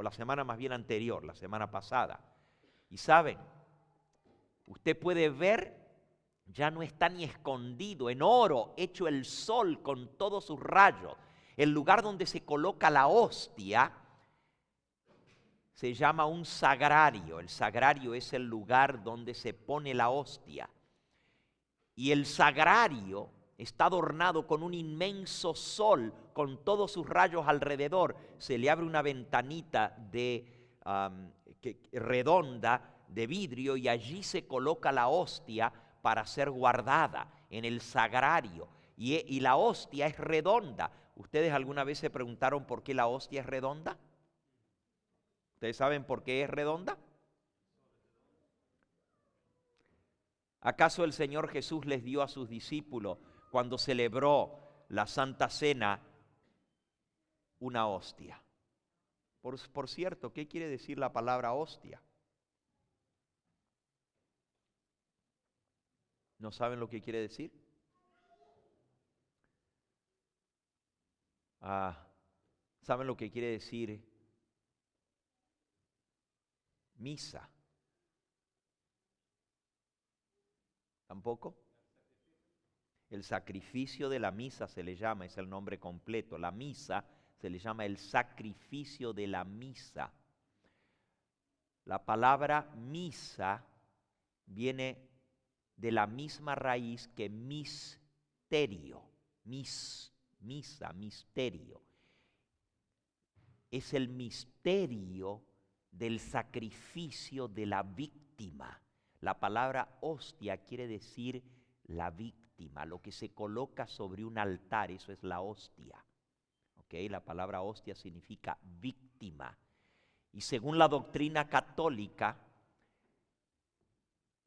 o la semana más bien anterior, la semana pasada. Y saben, usted puede ver, ya no está ni escondido, en oro, hecho el sol con todos sus rayos. El lugar donde se coloca la hostia se llama un sagrario. El sagrario es el lugar donde se pone la hostia. Y el sagrario está adornado con un inmenso sol, con todos sus rayos alrededor. Se le abre una ventanita redonda de vidrio y allí se coloca la hostia para ser guardada en el sagrario. Y la hostia es redonda. ¿Ustedes alguna vez se preguntaron por qué la hostia es redonda? ¿Ustedes saben por qué es redonda? ¿Acaso el Señor Jesús les dio a sus discípulos, cuando celebró la Santa Cena, una hostia? Por cierto, ¿qué quiere decir la palabra hostia? ¿No saben lo que quiere decir? ¿Saben lo que quiere decir misa? ¿Tampoco? El sacrificio de la misa se le llama, es el nombre completo. La misa se le llama el sacrificio de la misa. La palabra misa viene de la misma raíz que misterio. Misa, misterio. Es el misterio del sacrificio de la víctima. La palabra hostia quiere decir la víctima, lo que se coloca sobre un altar, eso es la hostia. ¿Okay? La palabra hostia significa víctima. Y según la doctrina católica,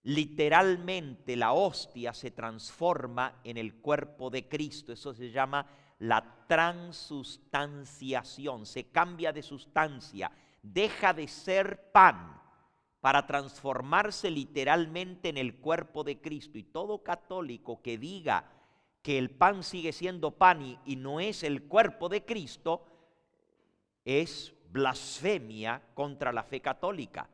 literalmente la hostia se transforma en el cuerpo de Cristo. Eso se llama la transustanciación. Se cambia de sustancia, deja de ser pan para transformarse literalmente en el cuerpo de Cristo. Y todo católico que diga que el pan sigue siendo pan y no es el cuerpo de Cristo, es blasfemia contra la fe católica.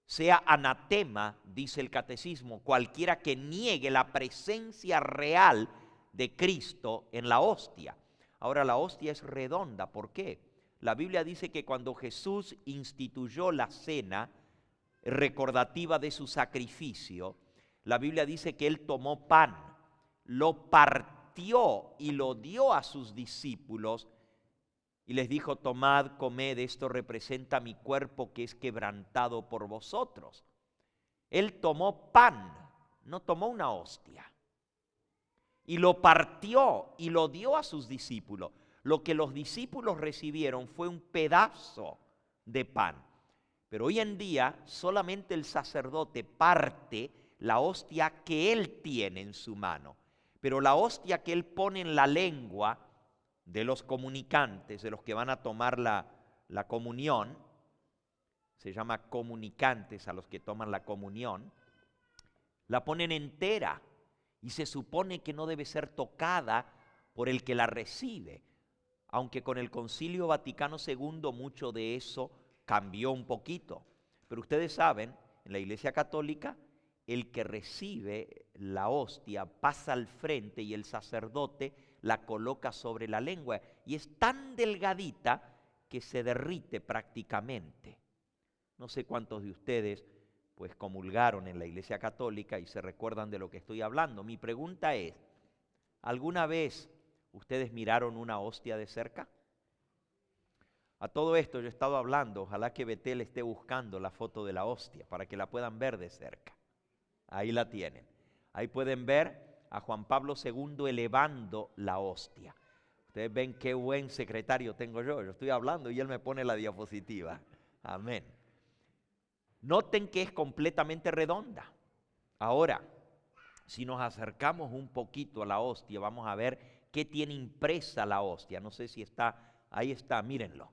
Sea anatema, dice el catecismo, cualquiera que niegue la presencia real de Cristo en la hostia. Ahora, la hostia es redonda, ¿por qué? La Biblia dice que cuando Jesús instituyó la cena recordativa de su sacrificio, la Biblia dice que Él tomó pan, lo partió y lo dio a sus discípulos y les dijo: tomad, comed, esto representa mi cuerpo que es quebrantado por vosotros. Él tomó pan, no tomó una hostia, y lo partió y lo dio a sus discípulos. Lo que los discípulos recibieron fue un pedazo de pan. Pero hoy en día solamente el sacerdote parte la hostia que él tiene en su mano. Pero la hostia que él pone en la lengua de los comunicantes, de los que van a tomar la comunión, se llama comunicantes a los que toman la comunión, la ponen entera y se supone que no debe ser tocada por el que la recibe. Aunque con el Concilio Vaticano II mucho de eso cambió un poquito. Pero ustedes saben, en la Iglesia Católica, el que recibe la hostia pasa al frente y el sacerdote la coloca sobre la lengua. Y es tan delgadita que se derrite prácticamente. No sé cuántos de ustedes pues comulgaron en la Iglesia Católica y se recuerdan de lo que estoy hablando. Mi pregunta es, ¿alguna vez ustedes miraron una hostia de cerca? A todo esto yo he estado hablando, ojalá que Betel esté buscando la foto de la hostia para que la puedan ver de cerca. Ahí la tienen. Ahí pueden ver a Juan Pablo II elevando la hostia. Ustedes ven qué buen secretario tengo yo. Yo estoy hablando y él me pone la diapositiva. Amén. Noten que es completamente redonda. Ahora, si nos acercamos un poquito a la hostia, vamos a ver qué tiene impresa la hostia. No sé si está, ahí está, mírenlo.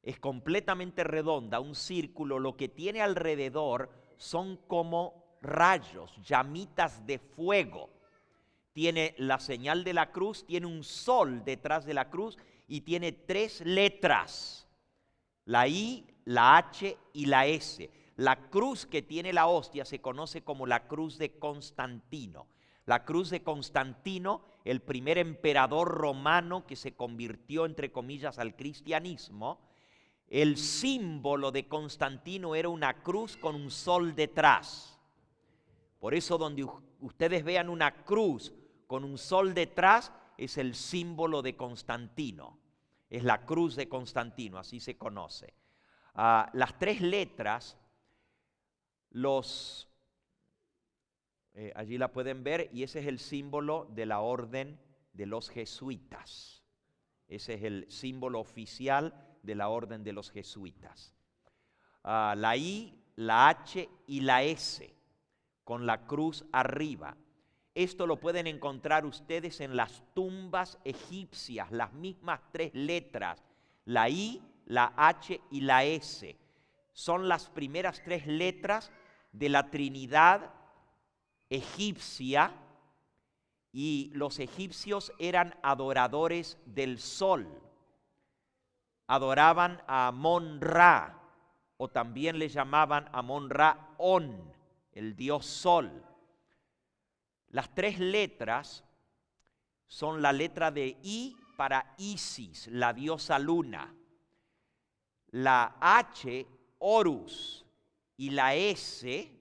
Es completamente redonda, un círculo. Lo que tiene alrededor son como rayos, llamitas de fuego. Tiene la señal de la cruz, tiene un sol detrás de la cruz y tiene 3 letras. La I, la H y la S. La cruz que tiene la hostia se conoce como la cruz de Constantino. La cruz de Constantino, el primer emperador romano que se convirtió, entre comillas, al cristianismo. El símbolo de Constantino era una cruz con un sol detrás. Por eso donde ustedes vean una cruz con un sol detrás, es el símbolo de Constantino. Es la cruz de Constantino, así se conoce. Las tres letras, allí la pueden ver, y ese es el símbolo de la orden de los jesuitas. Ese es el símbolo oficial de la orden de los jesuitas. La I, la H y la S, con la cruz arriba. Esto lo pueden encontrar ustedes en las tumbas egipcias, las mismas tres letras, la I, la H y la S. Son las primeras tres letras de la Trinidad egipcia, y los egipcios eran adoradores del sol. Adoraban a Amón-Ra, o también le llamaban Amón-Ra-On, el dios sol. Las tres letras son la letra de I para Isis, la diosa luna, la H, Horus, y la S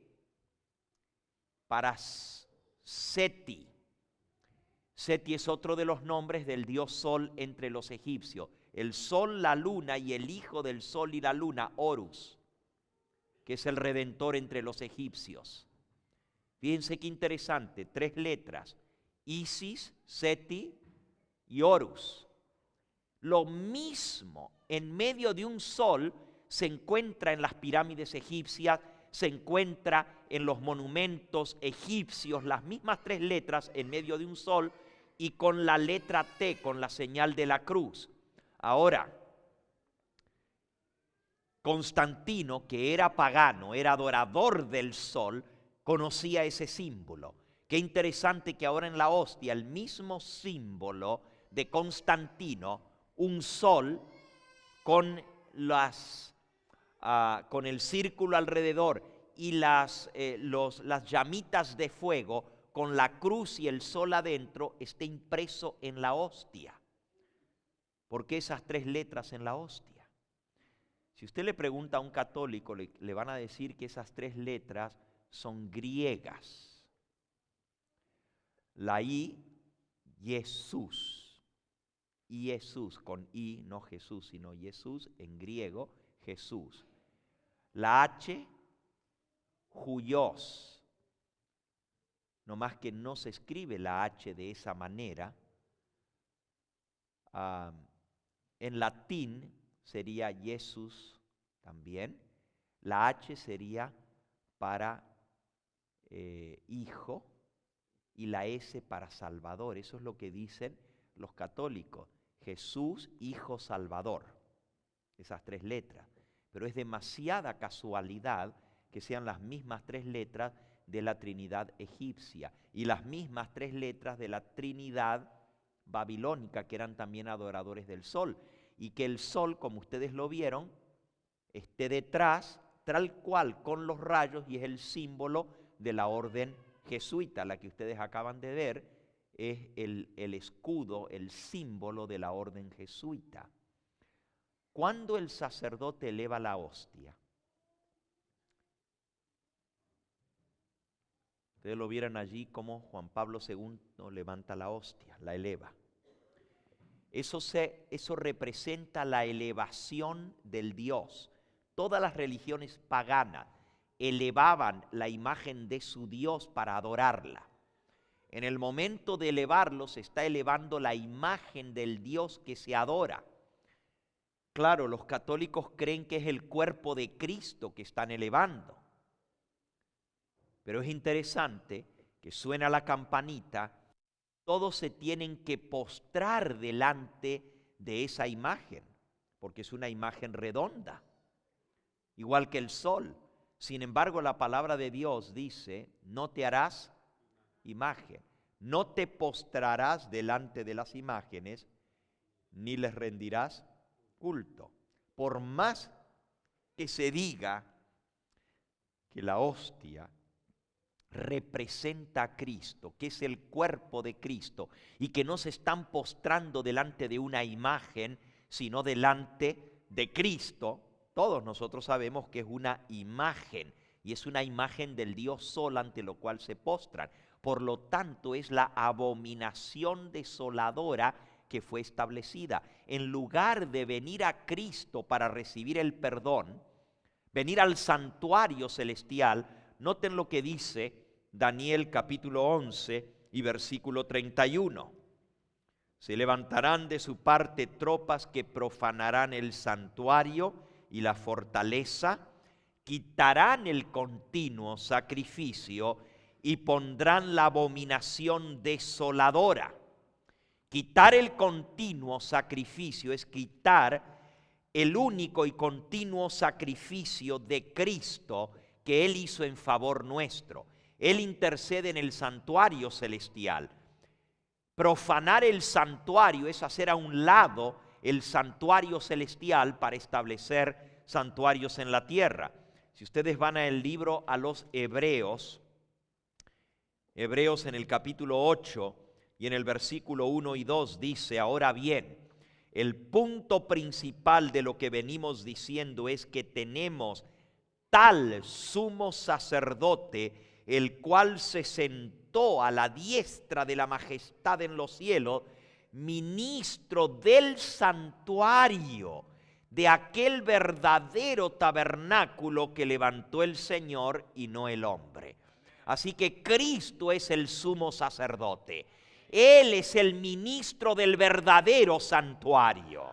para Seti. Seti es otro de los nombres del dios sol entre los egipcios. El sol, la luna y el hijo del sol y la luna, Horus, que es el redentor entre los egipcios. Fíjense qué interesante, tres letras, Isis, Seti y Horus. Lo mismo en medio de un sol se encuentra en las pirámides egipcias, se encuentra en los monumentos egipcios, las mismas tres letras en medio de un sol y con la letra T, con la señal de la cruz. Ahora, Constantino, que era pagano, era adorador del sol, conocía ese símbolo. Qué interesante que ahora en la hostia el mismo símbolo de Constantino, un sol con con el círculo alrededor y las llamitas de fuego, con la cruz y el sol adentro, esté impreso en la hostia. ¿Por qué esas tres letras en la hostia? Si usted le pregunta a un católico, le van a decir que esas tres letras son griegas. La I, Jesús. Jesús, con I, no Jesús, sino Jesús, en griego, Jesús. La H, Huios. No más que no se escribe la H de esa manera. En latín sería Jesús también. La H sería para hijo y la S para Salvador. Eso es lo que dicen los católicos. Jesús, Hijo Salvador. Esas tres letras. Pero es demasiada casualidad que sean las mismas tres letras de la Trinidad egipcia y las mismas tres letras de la Trinidad babilónica, que eran también adoradores del sol, y que el sol, como ustedes lo vieron, esté detrás, tal cual con los rayos, y es el símbolo de la orden jesuita. La que ustedes acaban de ver es el escudo, el símbolo de la orden jesuita. Cuando el sacerdote eleva la hostia, ustedes lo vieron allí como Juan Pablo II levanta la hostia, la eleva. Eso representa la elevación del Dios. Todas las religiones paganas elevaban la imagen de su Dios para adorarla. En el momento de elevarlo se está elevando la imagen del Dios que se adora. Claro, los católicos creen que es el cuerpo de Cristo que están elevando. Pero es interesante que suena la campanita, todos se tienen que postrar delante de esa imagen, porque es una imagen redonda, igual que el sol. Sin embargo, la palabra de Dios dice, no te harás imagen, no te postrarás delante de las imágenes, ni les rendirás culto. por más que se diga que la hostia representa a Cristo, que es el cuerpo de Cristo, y que no se están postrando delante de una imagen, sino delante de Cristo, todos nosotros sabemos que es una imagen, y es una imagen del Dios Sol ante lo cual se postran. Por lo tanto, es la abominación desoladora que fue establecida. En lugar de venir a Cristo para recibir el perdón, venir al santuario celestial, noten lo que dice Daniel capítulo 11 y versículo 31. Se levantarán de su parte tropas que profanarán el santuario y la fortaleza, quitarán el continuo sacrificio y pondrán la abominación desoladora. Quitar el continuo sacrificio es quitar el único y continuo sacrificio de Cristo que Él hizo en favor nuestro. Él intercede en el santuario celestial. Profanar el santuario es hacer a un lado el santuario celestial para establecer santuarios en la tierra. Si ustedes van al libro a los Hebreos en el capítulo 8 y en el versículo 1 y 2 dice: ahora bien, el punto principal de lo que venimos diciendo es que tenemos tal sumo sacerdote, el cual se sentó a la diestra de la majestad en los cielos, ministro del santuario, de aquel verdadero tabernáculo que levantó el Señor y no el hombre. Así que Cristo es el sumo sacerdote. Él es el ministro del verdadero santuario.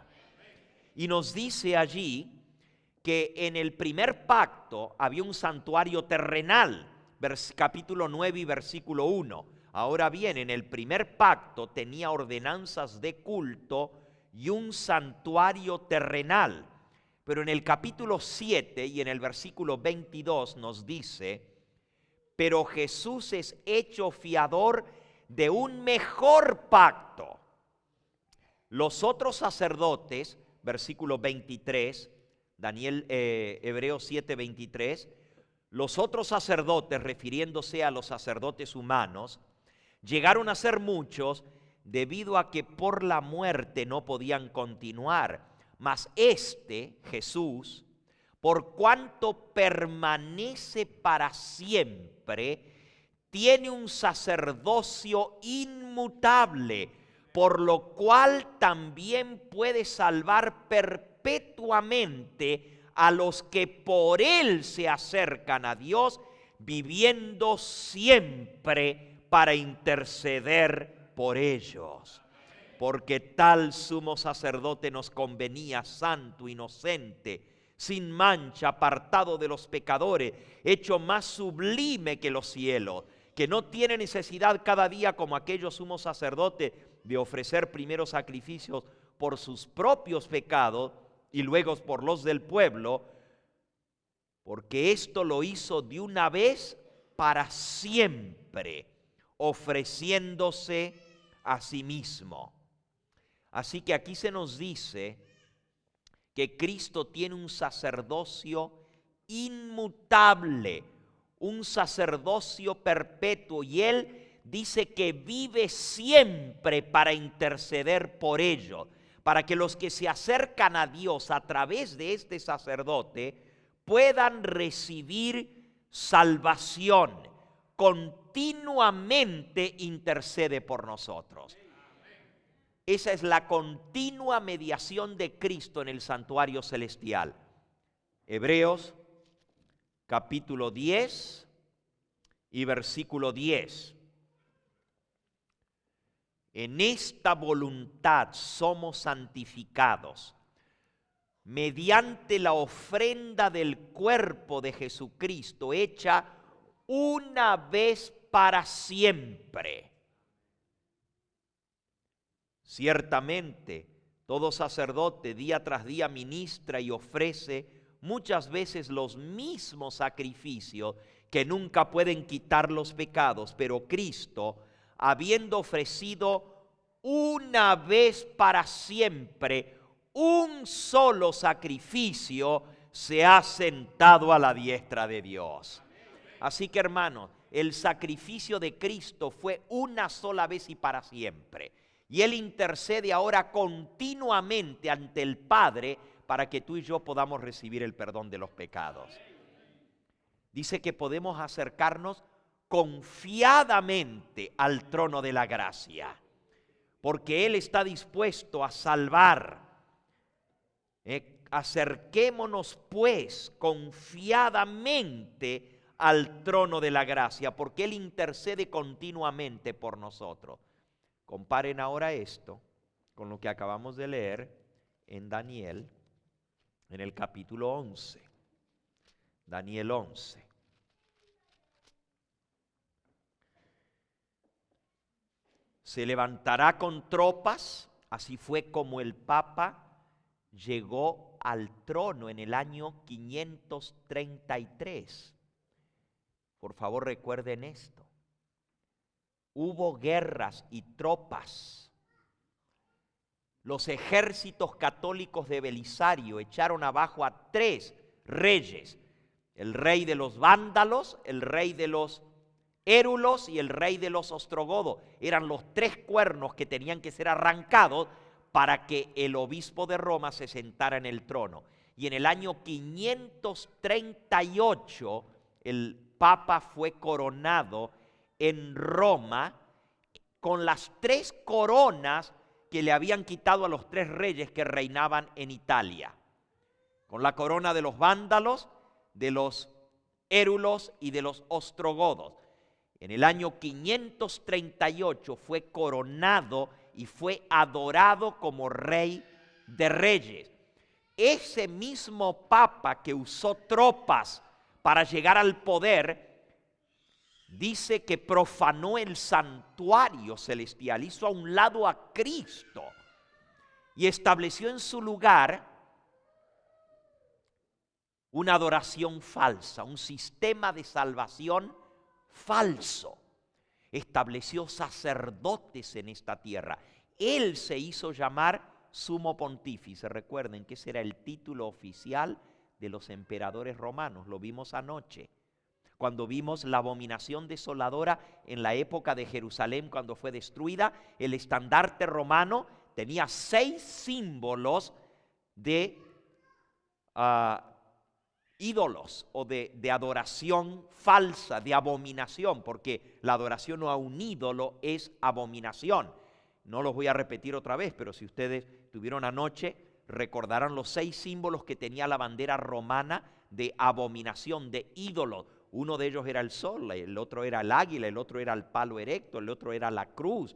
Y nos dice allí que en el primer pacto había un santuario terrenal, capítulo 9 y versículo 1. Ahora bien, en el primer pacto tenía ordenanzas de culto y un santuario terrenal. Pero en el capítulo 7 y en el versículo 22 nos dice: pero Jesús es hecho fiador de un mejor pacto. Los otros sacerdotes, versículo 23, Hebreos 7, 23, los otros sacerdotes, refiriéndose a los sacerdotes humanos, llegaron a ser muchos debido a que por la muerte no podían continuar. Mas Jesús, por cuanto permanece para siempre, tiene un sacerdocio inmutable, por lo cual también puede salvar perpetuamente a los que por él se acercan a Dios, viviendo siempre para interceder por ellos. Porque tal sumo sacerdote nos convenía, santo, inocente, sin mancha, apartado de los pecadores, hecho más sublime que los cielos, que no tiene necesidad cada día, como aquellos sumos sacerdotes, de ofrecer primero sacrificios por sus propios pecados y luego por los del pueblo, porque esto lo hizo de una vez para siempre, ofreciéndose a sí mismo. Así que aquí se nos dice que Cristo tiene un sacerdocio inmutable, un sacerdocio perpetuo, y Él dice que vive siempre para interceder por ellos, para que los que se acercan a Dios a través de este sacerdote puedan recibir salvación. Continuamente intercede por nosotros. Esa es la continua mediación de Cristo en el santuario celestial. Hebreos capítulo 10 y versículo 10. En esta voluntad somos santificados mediante la ofrenda del cuerpo de Jesucristo, hecha una vez para siempre. Ciertamente, todo sacerdote día tras día ministra y ofrece muchas veces los mismos sacrificios que nunca pueden quitar los pecados, pero Cristo, habiendo ofrecido una vez para siempre un solo sacrificio, se ha sentado a la diestra de Dios. Así que, hermanos, el sacrificio de Cristo fue una sola vez y para siempre. Y Él intercede ahora continuamente ante el Padre para que tú y yo podamos recibir el perdón de los pecados. Dice que podemos acercarnos confiadamente al trono de la gracia, porque Él está dispuesto a salvar. Acerquémonos pues confiadamente al trono de la gracia, porque Él intercede continuamente por nosotros. Comparen ahora esto con lo que acabamos de leer en Daniel, en el capítulo 11. Daniel 11. Se levantará con tropas, así fue como el Papa llegó al trono en el año 533. Por favor, recuerden esto. Hubo guerras y tropas. Los ejércitos católicos de Belisario echaron abajo a 3 reyes: el rey de los vándalos, el rey de los érulos y el rey de los ostrogodos. Eran los 3 cuernos que tenían que ser arrancados para que el obispo de Roma se sentara en el trono. Y en el año 538 el Papa fue coronado en Roma con las 3 coronas que le habían quitado a los 3 reyes que reinaban en Italia. Con la corona de los vándalos, de los érulos y de los ostrogodos. En el año 538 fue coronado y fue adorado como rey de reyes. Ese mismo Papa que usó tropas para llegar al poder, dice que profanó el santuario celestial, hizo a un lado a Cristo y estableció en su lugar una adoración falsa, un sistema de salvación falso. Estableció sacerdotes en esta tierra. Él se hizo llamar sumo pontífice. Recuerden que ese era el título oficial de los emperadores romanos. Lo vimos anoche, cuando vimos la abominación desoladora en la época de Jerusalén, cuando fue destruida. El estandarte romano tenía 6 símbolos de ídolos o de adoración falsa, de abominación, porque la adoración a un ídolo es abominación. No los voy a repetir otra vez, pero si ustedes tuvieron anoche, recordarán los 6 símbolos que tenía la bandera romana de abominación, de ídolo. Uno de ellos era el sol, el otro era el águila, el otro era el palo erecto, el otro era la cruz,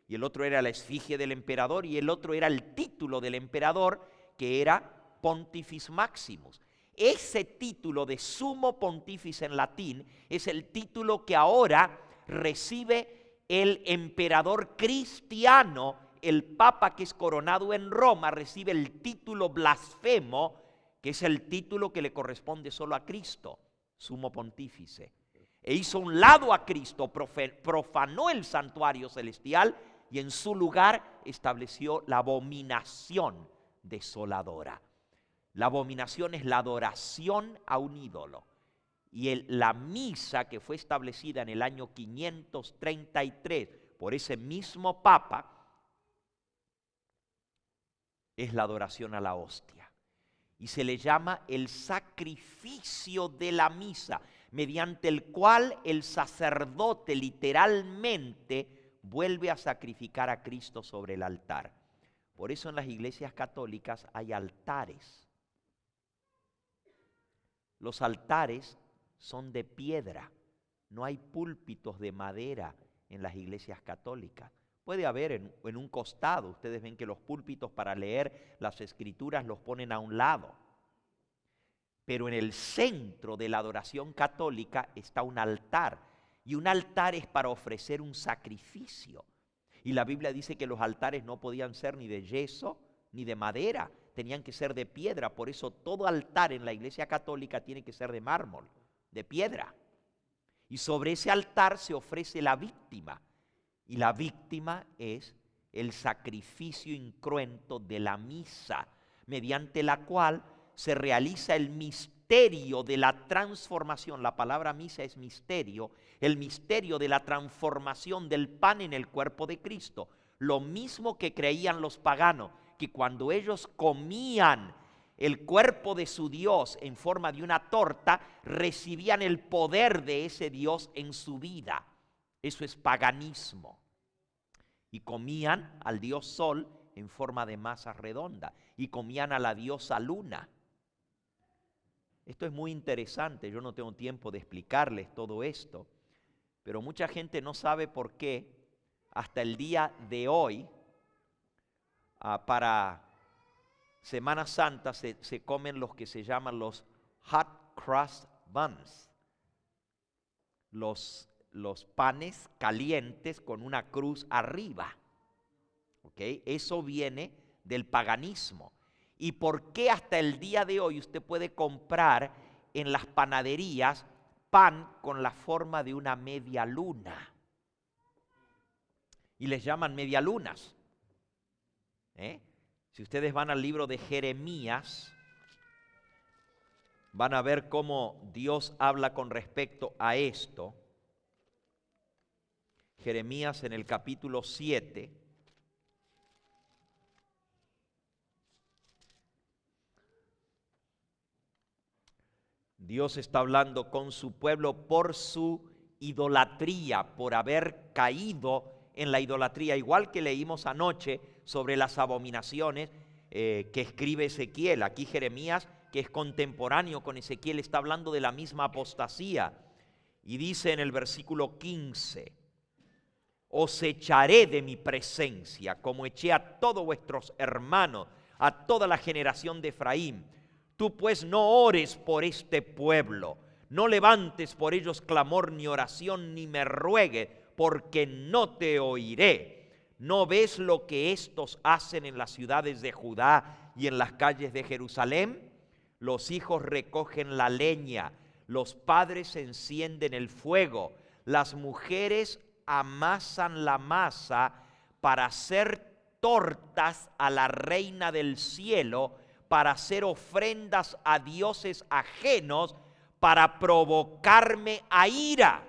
y el otro era la esfinge del emperador, y el otro era el título del emperador, que era Pontifex Maximus. Ese título de sumo pontífice en latín es el título que ahora recibe el emperador cristiano. El Papa que es coronado en Roma recibe el título blasfemo, que es el título que le corresponde solo a Cristo, sumo pontífice. E hizo un lado a Cristo, profanó el santuario celestial y en su lugar estableció la abominación desoladora. La abominación es la adoración a un ídolo. Y la misa que fue establecida en el año 533 por ese mismo Papa es la adoración a la hostia. Y se le llama el sacrificio de la misa, mediante el cual el sacerdote literalmente vuelve a sacrificar a Cristo sobre el altar. Por eso en las iglesias católicas hay altares. Los altares son de piedra, no hay púlpitos de madera en las iglesias católicas. Puede haber en un costado, ustedes ven que los púlpitos para leer las escrituras los ponen a un lado. Pero en el centro de la adoración católica está un altar, y un altar es para ofrecer un sacrificio. Y la Biblia dice que los altares no podían ser ni de yeso ni de madera, tenían que ser de piedra. Por eso todo altar en la iglesia católica tiene que ser de mármol, de piedra. Y sobre ese altar se ofrece la víctima. Y la víctima es el sacrificio incruento de la misa. mediante la cual se realiza el misterio de la transformación. La palabra misa es misterio, el misterio de la transformación del pan en el cuerpo de Cristo. Lo mismo que creían los paganos, que cuando ellos comían el cuerpo de su Dios en forma de una torta, recibían el poder de ese Dios en su vida. Eso es paganismo. Y comían al dios Sol en forma de masa redonda, y comían a la diosa Luna. Esto es muy interesante, yo no tengo tiempo de explicarles todo esto, pero mucha gente no sabe por qué hasta el día de hoy, para Semana Santa se comen los que se llaman los hot crust buns, los panes calientes con una cruz arriba. ¿Okay? Eso viene del paganismo. ¿Y por qué hasta el día de hoy usted puede comprar en las panaderías pan con la forma de una media luna? Y les llaman medialunas. Si ustedes van al libro de Jeremías, van a ver cómo Dios habla con respecto a esto. Jeremías en el capítulo 7. Dios está hablando con su pueblo por su idolatría, por haber caído en la idolatría, igual que leímos anoche sobre las abominaciones que escribe Ezequiel. Aquí Jeremías, que es contemporáneo con Ezequiel, está hablando de la misma apostasía. Y dice en el versículo 15, os echaré de mi presencia, como eché a todos vuestros hermanos, a toda la generación de Efraín. Tú pues no ores por este pueblo, no levantes por ellos clamor ni oración, ni me ruegues, porque no te oiré. ¿No ves lo que estos hacen en las ciudades de Judá y en las calles de Jerusalén? Los hijos recogen la leña, los padres encienden el fuego, las mujeres amasan la masa para hacer tortas a la reina del cielo, para hacer ofrendas a dioses ajenos, para provocarme a ira.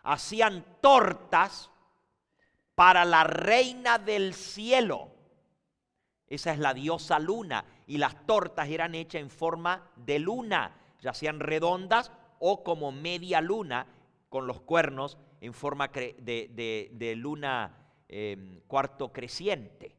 Hacían tortas para la reina del cielo. Esa es la diosa Luna, y las tortas eran hechas en forma de luna, ya sean redondas o como media luna, con los cuernos en forma de luna cuarto creciente.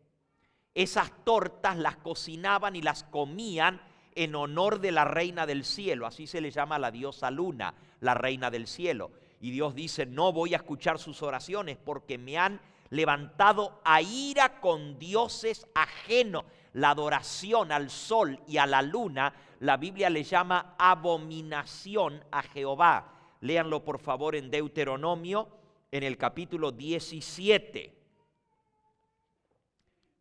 Esas tortas las cocinaban y las comían en honor de la reina del cielo. Así se le llama a la diosa Luna, la reina del cielo. Y Dios dice, no voy a escuchar sus oraciones porque me han levantado a ira con dioses ajenos. La adoración al sol y a la luna, la Biblia le llama abominación a Jehová. Léanlo por favor en Deuteronomio, en el capítulo 17.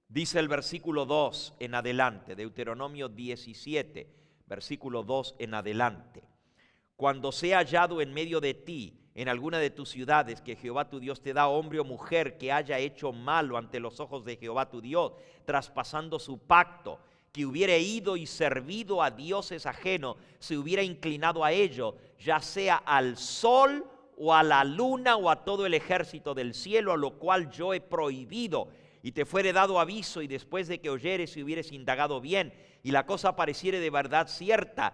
Dice el versículo 2 en adelante, Deuteronomio 17, versículo 2 en adelante. Cuando sea hallado en medio de ti, en alguna de tus ciudades, que Jehová tu Dios te da, hombre o mujer que haya hecho malo ante los ojos de Jehová tu Dios, traspasando su pacto, que hubiera ido y servido a dioses ajenos, se hubiera inclinado a ellos, ya sea al sol o a la luna o a todo el ejército del cielo, a lo cual yo he prohibido, y te fuere dado aviso, y después de que oyeres y hubieres indagado bien, y la cosa pareciere de verdad cierta,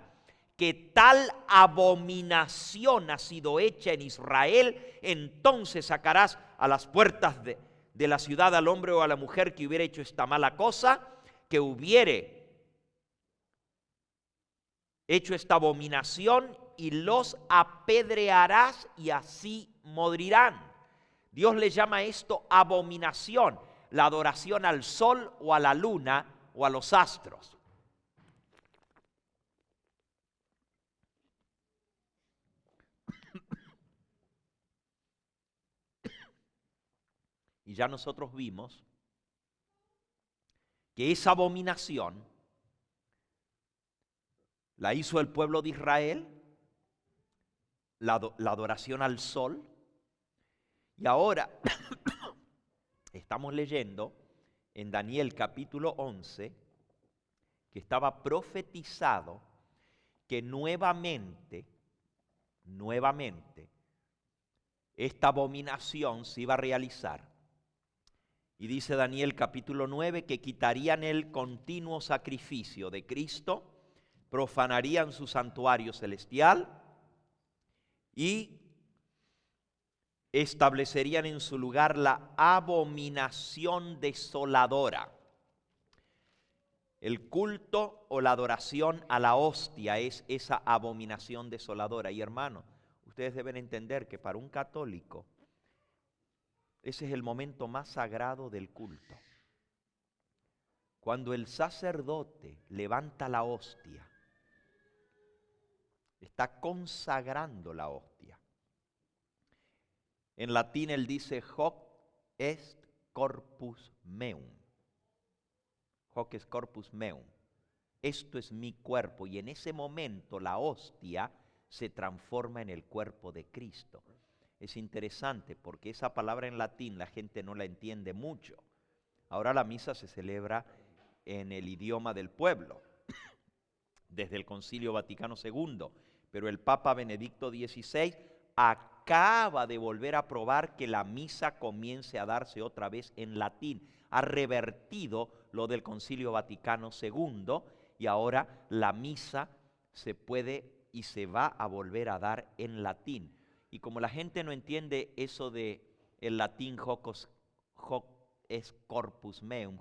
que tal abominación ha sido hecha en Israel, entonces sacarás a las puertas de la ciudad al hombre o a la mujer que hubiera hecho esta mala cosa, que hubiere hecho esta abominación, y los apedrearás y así morirán. Dios le llama esto abominación, la adoración al sol o a la luna o a los astros. Y ya nosotros vimos que esa abominación la hizo el pueblo de Israel, la adoración al sol, y ahora estamos leyendo en Daniel capítulo 11, que estaba profetizado que nuevamente, esta abominación se iba a realizar. Y dice Daniel capítulo 9 que quitarían el continuo sacrificio de Cristo, profanarían su santuario celestial y establecerían en su lugar la abominación desoladora. El culto o la adoración a la hostia es esa abominación desoladora. Y hermanos, ustedes deben entender que para un católico ese es el momento más sagrado del culto. Cuando el sacerdote levanta la hostia, está consagrando la hostia. En latín él dice hoc est corpus meum. Hoc est corpus meum. Esto es mi cuerpo. Y en ese momento la hostia se transforma en el cuerpo de Cristo. Es interesante porque esa palabra en latín la gente no la entiende mucho. Ahora la misa se celebra en el idioma del pueblo, desde el Concilio Vaticano II. Pero el Papa Benedicto XVI acaba de volver a probar que la misa comience a darse otra vez en latín. Ha revertido lo del Concilio Vaticano II y ahora la misa se puede y se va a volver a dar en latín. Y como la gente no entiende eso de el latín hoc est corpus meum,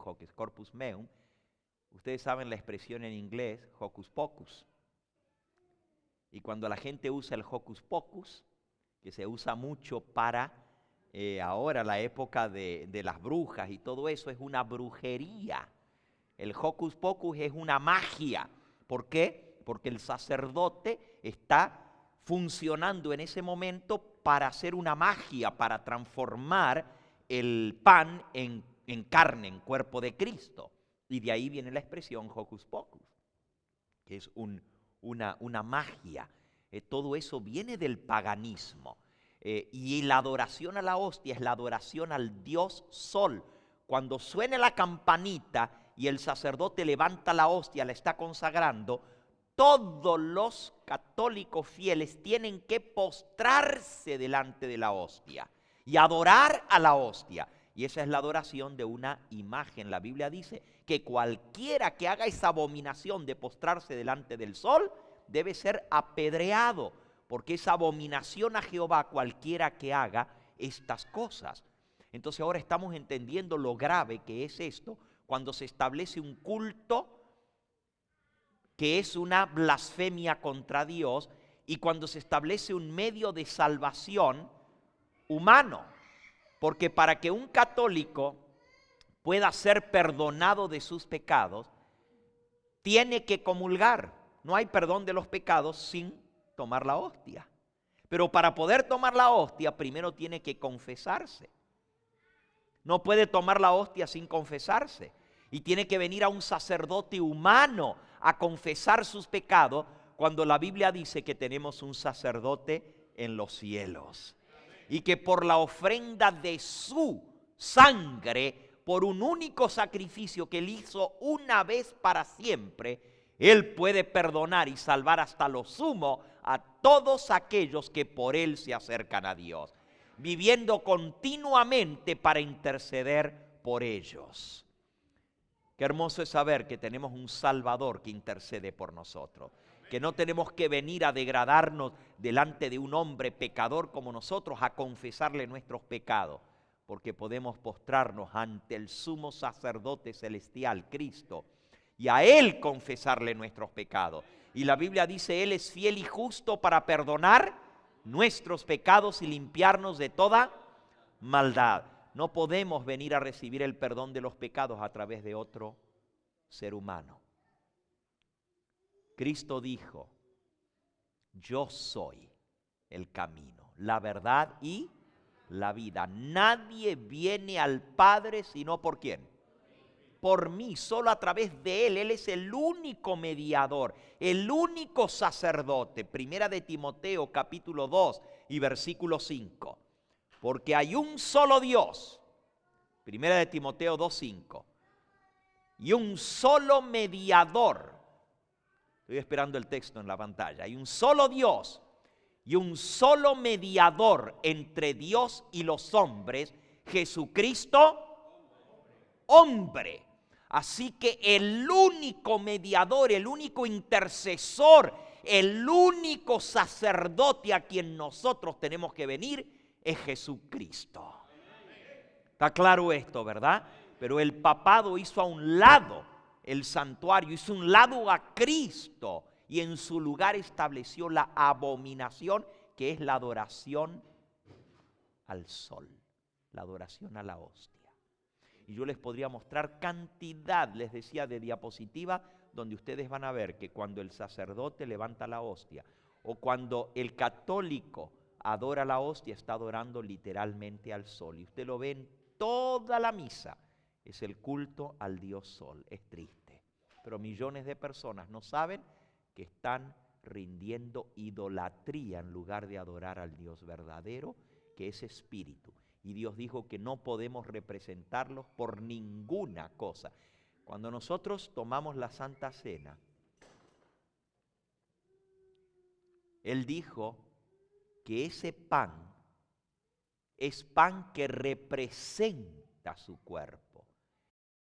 ustedes saben la expresión en inglés hocus pocus. Y cuando la gente usa el hocus pocus, que se usa mucho para ahora la época de las brujas y todo eso, es una brujería. El hocus pocus es una magia. ¿Por qué? Porque el sacerdote está funcionando en ese momento para hacer una magia, para transformar el pan en carne, en cuerpo de Cristo. Y de ahí viene la expresión hocus pocus, que es una magia. Todo eso viene del paganismo. Y la adoración a la hostia es la adoración al Dios Sol. Cuando suene la campanita y el sacerdote levanta la hostia, la está consagrando, todos los católicos fieles tienen que postrarse delante de la hostia y adorar a la hostia. Y esa es la adoración de una imagen. La Biblia dice que cualquiera que haga esa abominación de postrarse delante del sol debe ser apedreado, porque es abominación a Jehová cualquiera que haga estas cosas. Entonces ahora estamos entendiendo lo grave que es esto cuando se establece un culto que es una blasfemia contra Dios y cuando se establece un medio de salvación humano. Porque para que un católico pueda ser perdonado de sus pecados, tiene que comulgar. No hay perdón de los pecados sin tomar la hostia. Pero para poder tomar la hostia, primero tiene que confesarse. No puede tomar la hostia sin confesarse. Y tiene que venir a un sacerdote humano a confesar sus pecados, cuando la Biblia dice que tenemos un sacerdote en los cielos. Y que por la ofrenda de su sangre, por un único sacrificio que él hizo una vez para siempre, él puede perdonar y salvar hasta lo sumo a todos aquellos que por él se acercan a Dios, viviendo continuamente para interceder por ellos. Qué hermoso es saber que tenemos un Salvador que intercede por nosotros, que no tenemos que venir a degradarnos delante de un hombre pecador como nosotros a confesarle nuestros pecados, porque podemos postrarnos ante el sumo sacerdote celestial, Cristo, y a Él confesarle nuestros pecados. Y la Biblia dice, Él es fiel y justo para perdonar nuestros pecados y limpiarnos de toda maldad. No podemos venir a recibir el perdón de los pecados a través de otro ser humano. Cristo dijo, yo soy el camino, la verdad y la vida. Nadie viene al Padre sino ¿por quién? Por mí, solo a través de Él. Él es el único mediador, el único sacerdote. Primera de Timoteo capítulo 2 y versículo 5. Porque hay un solo Dios. Primera de Timoteo 2:5. y un solo mediador. Estoy esperando el texto en la pantalla. Hay un solo Dios y un solo mediador entre Dios y los hombres, Jesucristo, hombre. Así que el único mediador, el único intercesor, el único sacerdote a quien nosotros tenemos que venir es Jesucristo. Está claro esto, ¿verdad? Pero el papado hizo a un lado el santuario, hizo un lado a Cristo y en su lugar estableció la abominación, que es la adoración al sol, la adoración a la hostia. Y yo les podría mostrar cantidad, les decía, de diapositiva, donde ustedes van a ver que cuando el sacerdote levanta la hostia o cuando el católico adora la hostia, está adorando literalmente al sol. Y usted lo ve en toda la misa. Es el culto al Dios Sol. Es triste. Pero millones de personas no saben que están rindiendo idolatría en lugar de adorar al Dios verdadero, que es espíritu. Y Dios dijo que no podemos representarlos por ninguna cosa. Cuando nosotros tomamos la Santa Cena, Él dijo que ese pan es pan que representa su cuerpo.